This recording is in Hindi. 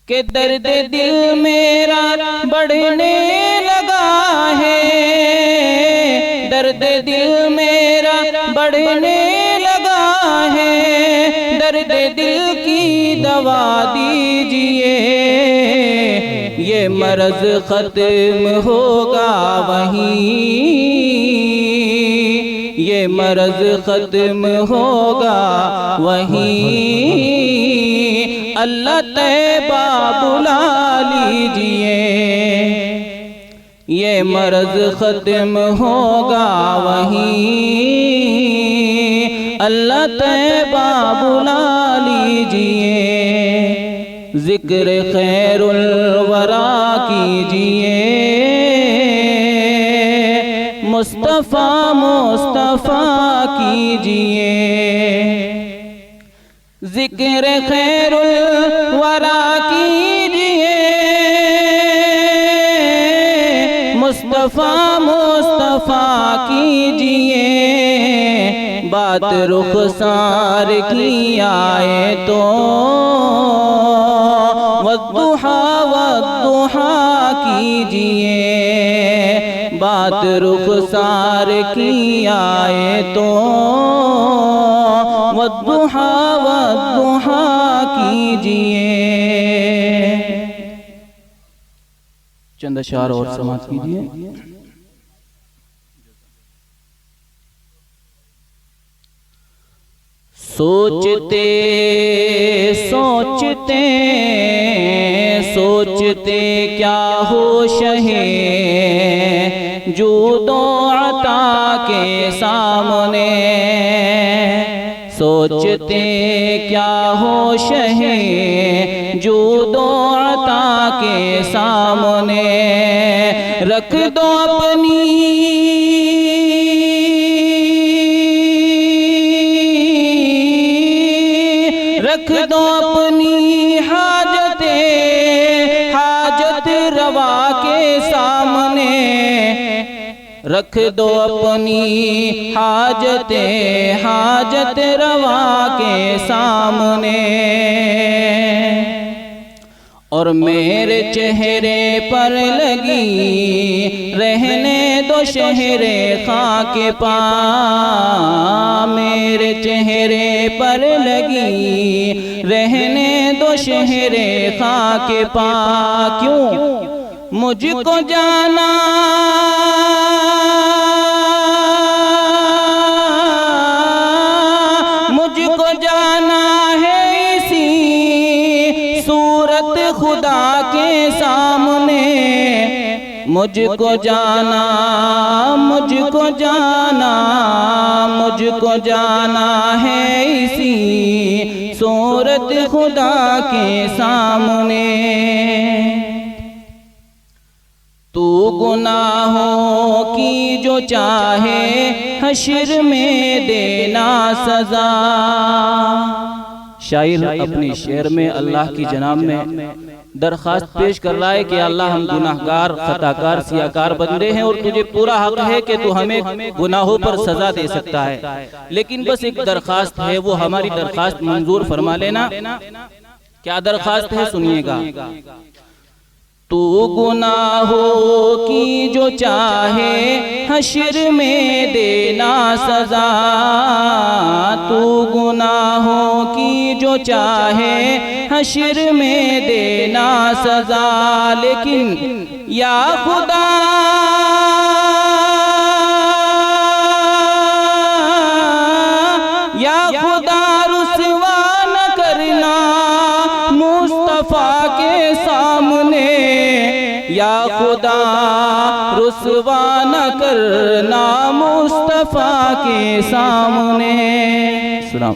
कि दर्द दिल मेरा बढ़ने लगा है, दर्द दिल मेरा बढ़ने लगा है, दर्द दिल की दवा दीजिए, ये मर्ज खत्म होगा वहीं, ये मर्ज खत्म होगा वहीं, अल्लाह तैबा बुला लीजिए, ये मर्ज खत्म होगा वहीं, अल्लाह तैबा बुला लीजिए, जिक्र खैरुल वरा कीजिए, मुस्तफ़ा मुस्तफ़ा कीजिए, जिक्र खैरुल वरा कीजिए, मुस्तफ़ा मुस्तफ़ा कीजिए, बात रुखसार की आए तो वद्दुहा वद्दुहा कीजिए, बात रुखसार की आए तो वद्दुहा वद्दुहा कीजिए। चंद अशार और समाप्त कीजिए। सोचते सोचते सोचते क्या होश है जूदो अता के सामने, सोचते क्या होश है जूदो अता के सामने, रख दो अपनी रख दो अपनी हाजते हाजत रवा के सामने, रख दो अपनी हाजते हाजत रवा के सामने, और मेरे चेहरे पर लगी रहने दो शहरे खाके पा, मेरे चेहरे पर लगी रहने दो शहरे खाके पा, क्यों मुझको जाना मुझको जाना है इसी सूरत खुदा के सामने, मुझको जाना मुझको जाना मुझको जाना है इसी सूरत खुदा के सामने, तू गुनाहों की जो चाहे हश्र में देना सजा। शायर अपनी शेर में अल्लाह की जनाब में दरख्वास्त पेश कर रहा है कि अल्लाह हम गुनाहगार खताकार सियाकार बंदे हैं और तुझे पूरा हक है कि तू हमें गुनाहों पर सजा दे सकता है, लेकिन बस एक दरख्वास्त है, वो हमारी दरख्वास्त मंजूर फरमा लेना। क्या दरख्वास्त है सुनिएगा। तू गुनाहों की जो चाहे हश्र में देना सजा, तू गुनाहों की जो चाहे हश्र में देना सजा, लेकिन या खुदा या खुदा रुसवा न करना मुस्तफा के सामने, या खुदा रुसवा न करना मुस्तफा के सामने। सलाम।